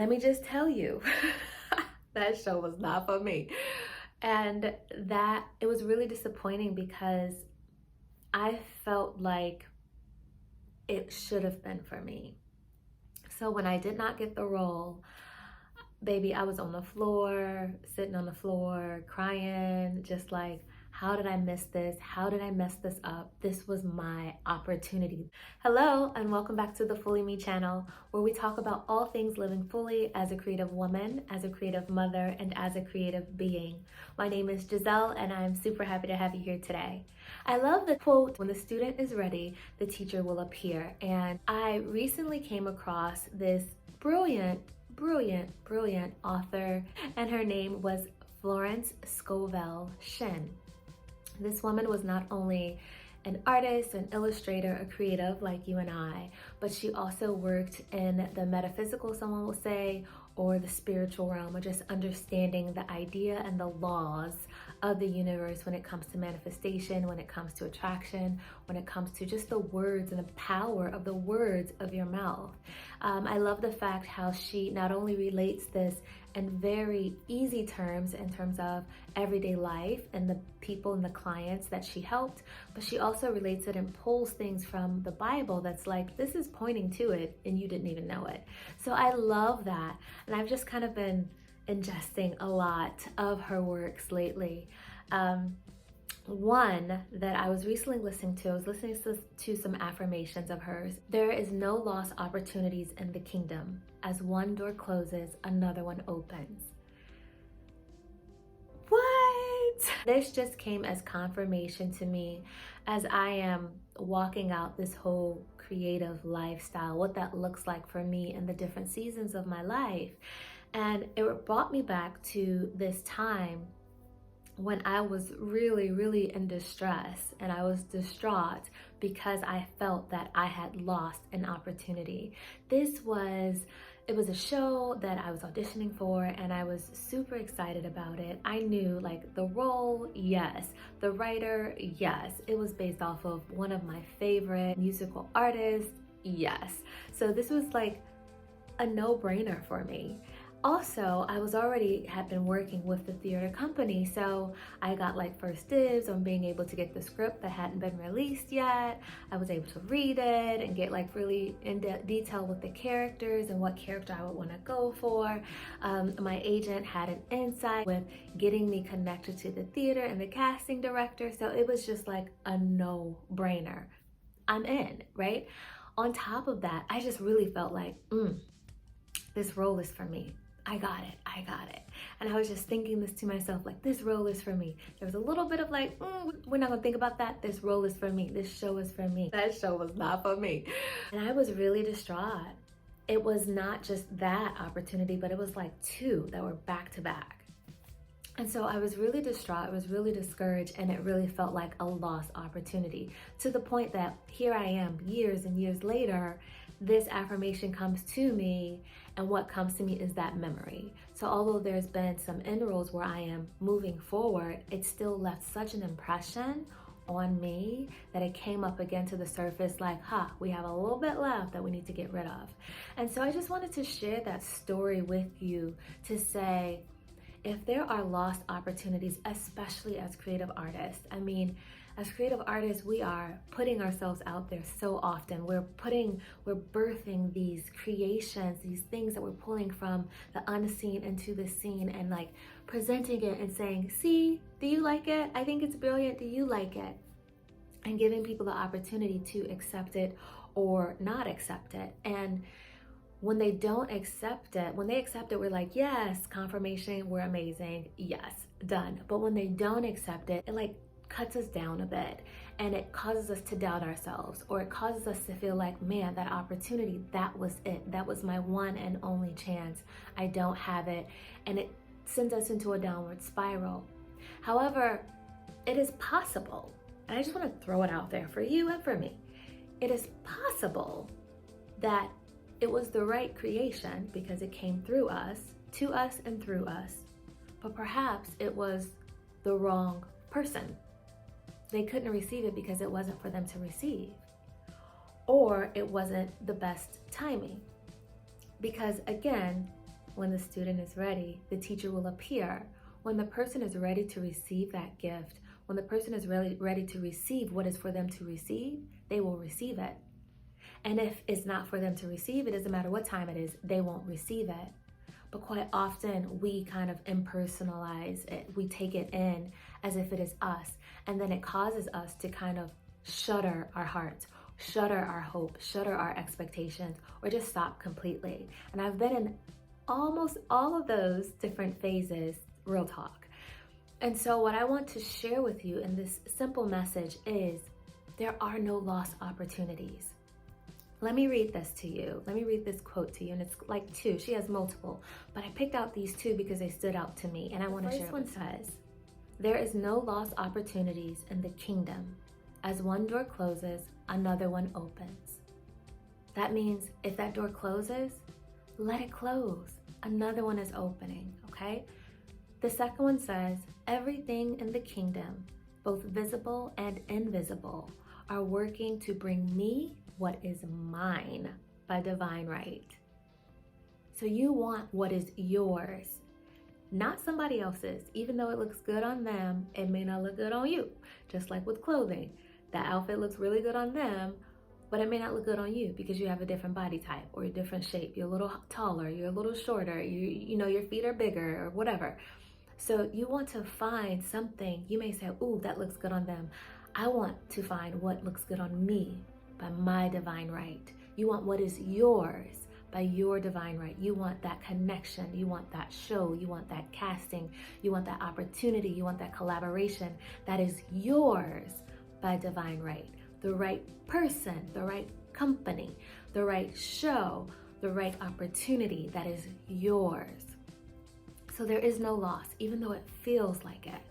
let me just tell you, that show was not for me. And that it was really disappointing because I felt like it should have been for me. So when I did not get the role, baby, I was on the floor, sitting on the floor, crying, just like, how did I miss this? How did I mess this up? This was my opportunity. Hello, and welcome back to the Fully Me channel, where we talk about all things living fully as a creative woman, as a creative mother, and as a creative being. My name is Jazelle, and I'm super happy to have you here today. I love the quote, when the student is ready, the teacher will appear. And I recently came across this brilliant author, and her name was Florence Scovel Shinn. This woman was not only an artist, an illustrator, a creative like you and I, but she also worked in the metaphysical, someone will say, or the spiritual realm, or just understanding the idea and the laws of the universe when it comes to manifestation, when it comes to attraction, when it comes to just the words and the power of the words of your mouth. I love the fact how she not only relates this in very easy terms in terms of everyday life and the people and the clients that she helped, but she also relates it and pulls things from the Bible that's like, this is pointing to it and you didn't even know it. So I love that. And I've just kind of been ingesting a lot of her works lately. One that I was recently listening to, I was listening to some affirmations of hers. There is no lost opportunities in the kingdom. As one door closes, another one opens. What? This just came as confirmation to me as I am walking out this whole creative lifestyle, what that looks like for me in the different seasons of my life. And it brought me back to this time when I was really in distress, and I was distraught because I felt that I had lost an opportunity. It was a show that I was auditioning for, and I was super excited about it. I knew like the role, yes. The writer, yes. It was based off of one of my favorite musical artists, yes. So this was like a no-brainer for me. Also, I had been working with the theater company, so I got like first dibs on being able to get the script that hadn't been released yet. I was able to read it and get like really in detail with the characters and what character I would want to go for. My agent had an insight with getting me connected to the theater and the casting director, so it was just like a no-brainer. I'm in, right? On top of that, I just really felt like, this role is for me. I got it. And I was just thinking this to myself, like, this role is for me. There was a little bit of like, we're not gonna think about that. This role is for me. This show is for me. That show was not for me. And I was really distraught. It was not just that opportunity, but it was like two that were back to back. And so I was really distraught, I was really discouraged, and it really felt like a lost opportunity, to the point that here I am years and years later, this affirmation comes to me, and what comes to me is that memory. So although there's been some inroads where I am moving forward, it still left such an impression on me that it came up again to the surface like, we have a little bit left that we need to get rid of. And so I just wanted to share that story with you to say, if there are lost opportunities, especially as creative artists, I mean, as creative artists, we are putting ourselves out there so often. We're birthing these creations, these things that we're pulling from the unseen into the seen, and like presenting it and saying, see, do you like it? I think it's brilliant. Do you like it? And giving people the opportunity to accept it or not accept it. And when they don't accept it, when they accept it, we're like, yes, confirmation, we're amazing. Yes, done. But when they don't accept it, it like cuts us down a bit, and it causes us to doubt ourselves, or it causes us to feel like, man, that opportunity, that was it. That was my one and only chance. I don't have it. And it sends us into a downward spiral. However, it is possible, and I just want to throw it out there for you and for me. It is possible that it was the right creation because it came through us, to us and through us, but perhaps it was the wrong person. They couldn't receive it because it wasn't for them to receive, or it wasn't the best timing. Because again, when the student is ready, the teacher will appear. When the person is ready to receive that gift, when the person is ready to receive what is for them to receive, they will receive it. And if it's not for them to receive, it doesn't matter what time it is, they won't receive it. But quite often we kind of impersonalize it. We take it in as if it is us. And then it causes us to kind of shutter our hearts, shutter our hope, shutter our expectations, or just stop completely. And I've been in almost all of those different phases, real talk. And so what I want to share with you in this simple message is there are no lost opportunities. Let me read this to you. Let me read this quote to you. And it's like two. She has multiple. But I picked out these two because they stood out to me. And I want to share. This one says, there is no lost opportunities in the kingdom. As one door closes, another one opens. That means if that door closes, let it close. Another one is opening, okay? The second one says, everything in the kingdom, both visible and invisible, are working to bring me what is mine by divine right. So you want what is yours, not somebody else's. Even though it looks good on them, it may not look good on you. Just like with clothing, that outfit looks really good on them, but it may not look good on you because you have a different body type or a different shape. You're a little taller, you're a little shorter, you know, your feet are bigger or whatever. So you want to find something. You may say, ooh, that looks good on them. I want to find what looks good on me by my divine right. You want what is yours by your divine right. You want that connection. You want that show. You want that casting. You want that opportunity. You want that collaboration that is yours by divine right. The right person, the right company, the right show, the right opportunity that is yours. So there is no loss, even though it feels like it.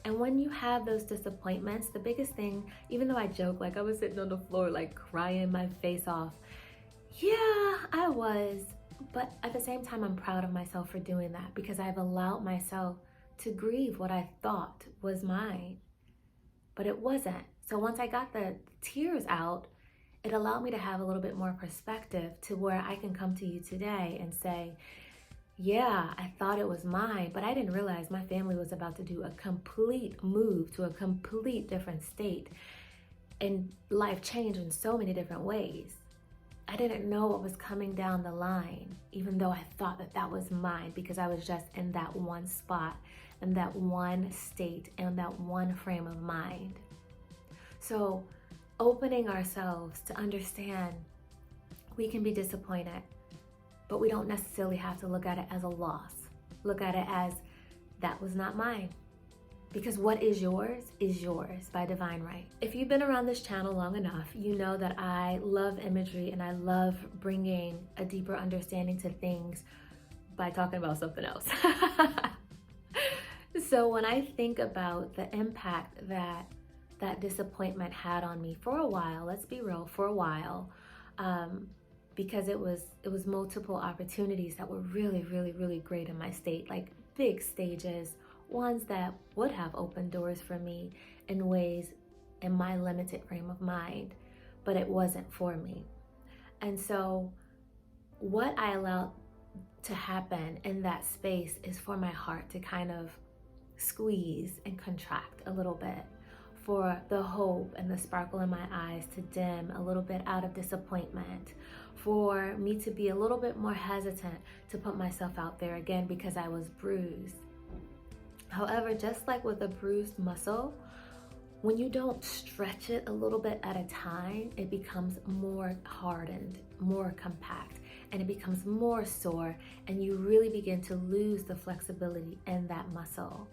And when you have those disappointments, the biggest thing, even though I joke, like I was sitting on the floor, like crying my face off. Yeah, I was. But at the same time, I'm proud of myself for doing that because I've allowed myself to grieve what I thought was mine. But it wasn't. So once I got the tears out, it allowed me to have a little bit more perspective to where I can come to you today and say, yeah, I thought it was mine, but I didn't realize my family was about to do a complete move to a complete different state, and life changed in so many different ways. I didn't know what was coming down the line, even though I thought that that was mine because I was just in that one spot, in that one state, in that one frame of mind. So opening ourselves to understand we can be disappointed, but we don't necessarily have to look at it as a loss. Look at it as, that was not mine. Because what is yours by divine right. If you've been around this channel long enough, you know that I love imagery and I love bringing a deeper understanding to things by talking about something else. So when I think about the impact that that disappointment had on me for a while, let's be real, for a while, because it was multiple opportunities that were really, really, really great in my state, like big stages, ones that would have opened doors for me in ways in my limited frame of mind, but it wasn't for me. And so what I allowed to happen in that space is for my heart to kind of squeeze and contract a little bit, for the hope and the sparkle in my eyes to dim a little bit out of disappointment, for me to be a little bit more hesitant to put myself out there again because I was bruised. However, just like with a bruised muscle, when you don't stretch it a little bit at a time, it becomes more hardened, more compact, and it becomes more sore, and you really begin to lose the flexibility in that muscle.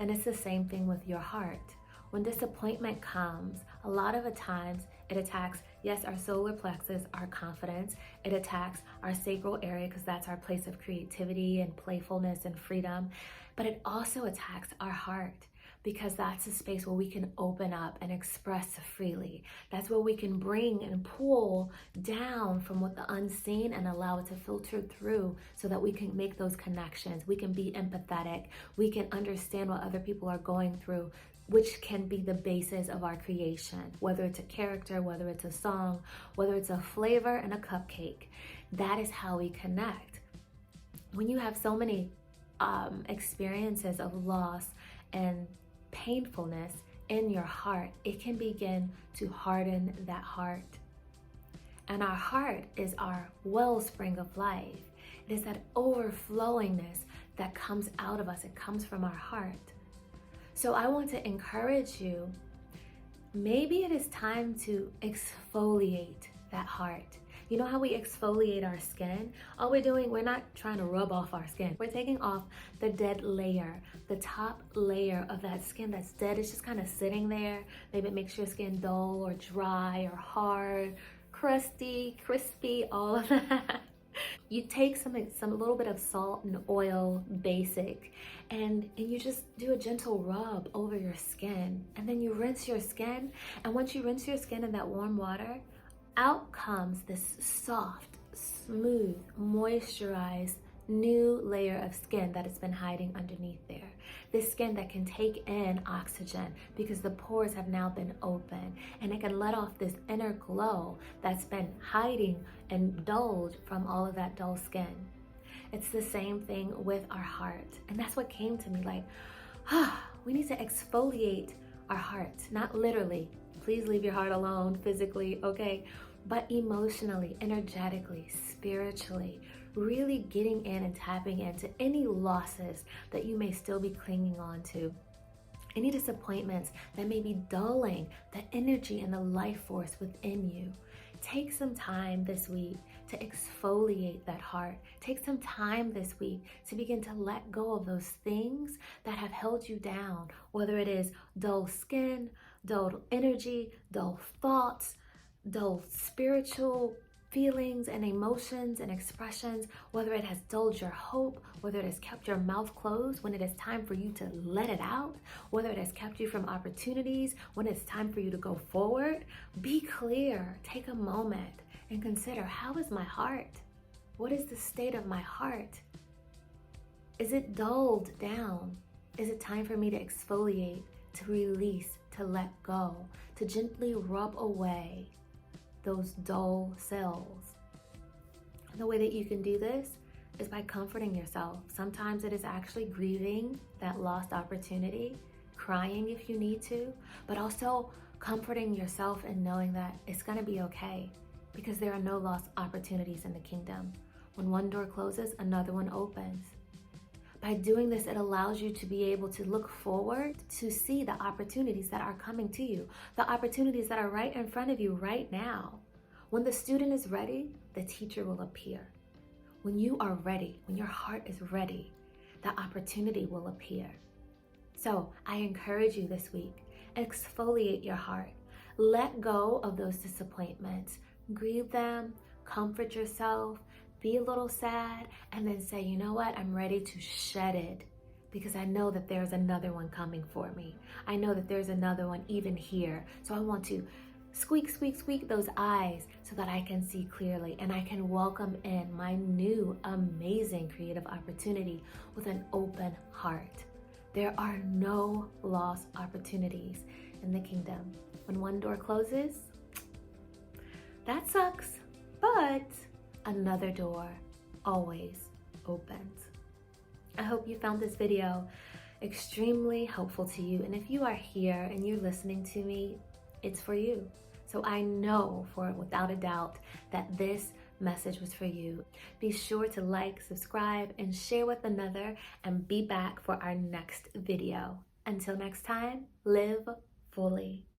And it's the same thing with your heart. When disappointment comes, a lot of the times it attacks, yes, our solar plexus, our confidence. It attacks our sacral area because that's our place of creativity and playfulness and freedom. But it also attacks our heart because that's a space where we can open up and express freely. That's where we can bring and pull down from what the unseen and allow it to filter through so that we can make those connections. We can be empathetic. We can understand what other people are going through, which can be the basis of our creation, whether it's a character, whether it's a song, whether it's a flavor in a cupcake. That is how we connect. When you have so many experiences of loss and painfulness in your heart, it can begin to harden that heart. And our heart is our wellspring of life. It is that overflowingness that comes out of us. It comes from our heart. So I want to encourage you, maybe it is time to exfoliate that heart. You know how we exfoliate our skin? All we're doing, we're not trying to rub off our skin. We're taking off the dead layer, the top layer of that skin that's dead. It's just kind of sitting there. Maybe it makes your skin dull or dry or hard, crusty, crispy, all of that. You take some little bit of salt and oil, basic, and you just do a gentle rub over your skin. And then you rinse your skin. And once you rinse your skin in that warm water, out comes this soft, smooth, moisturized, new layer of skin that has been hiding underneath there. This skin that can take in oxygen because the pores have now been open, and it can let off this inner glow that's been hiding and dulled from all of that dull skin. It's the same thing with our heart. And that's what came to me, like, we need to exfoliate our heart, not literally. Please leave your heart alone physically, okay? But emotionally, energetically, spiritually, really getting in and tapping into any losses that you may still be clinging on to. Any disappointments that may be dulling the energy and the life force within you. Take some time this week to exfoliate that heart. Take some time this week to begin to let go of those things that have held you down, whether it is dull skin, dull energy, dull thoughts, dull spiritual feelings and emotions and expressions, whether it has dulled your hope, whether it has kept your mouth closed when it is time for you to let it out, whether it has kept you from opportunities when it's time for you to go forward. Be clear. Take a moment and consider, how is my heart? What is the state of my heart? Is it dulled down? Is it time for me to exfoliate, to release, to let go, to gently rub away those dull cells? And the way that you can do this is by comforting yourself. Sometimes it is actually grieving that lost opportunity, crying if you need to, but also comforting yourself and knowing that it's gonna be okay, because there are no lost opportunities in the kingdom. When one door closes, another one opens. By doing this, it allows you to be able to look forward to see the opportunities that are coming to you, the opportunities that are right in front of you right now. When the student is ready, the teacher will appear. When you are ready, when your heart is ready, the opportunity will appear. So I encourage you this week, exfoliate your heart. Let go of those disappointments. Grieve them, comfort yourself, be a little sad, and then say, you know what? I'm ready to shed it, because I know that there's another one coming for me. I know that there's another one even here. So I want to squeak, squeak, squeak those eyes so that I can see clearly, and I can welcome in my new amazing creative opportunity with an open heart. There are no lost opportunities in the kingdom. When one door closes, that sucks, but another door always opens. I hope you found this video extremely helpful to you. And if you are here and you're listening to me, it's for you. So I know without a doubt that this message was for you. Be sure to like, subscribe, and share with another, and be back for our next video. Until next time, live fully.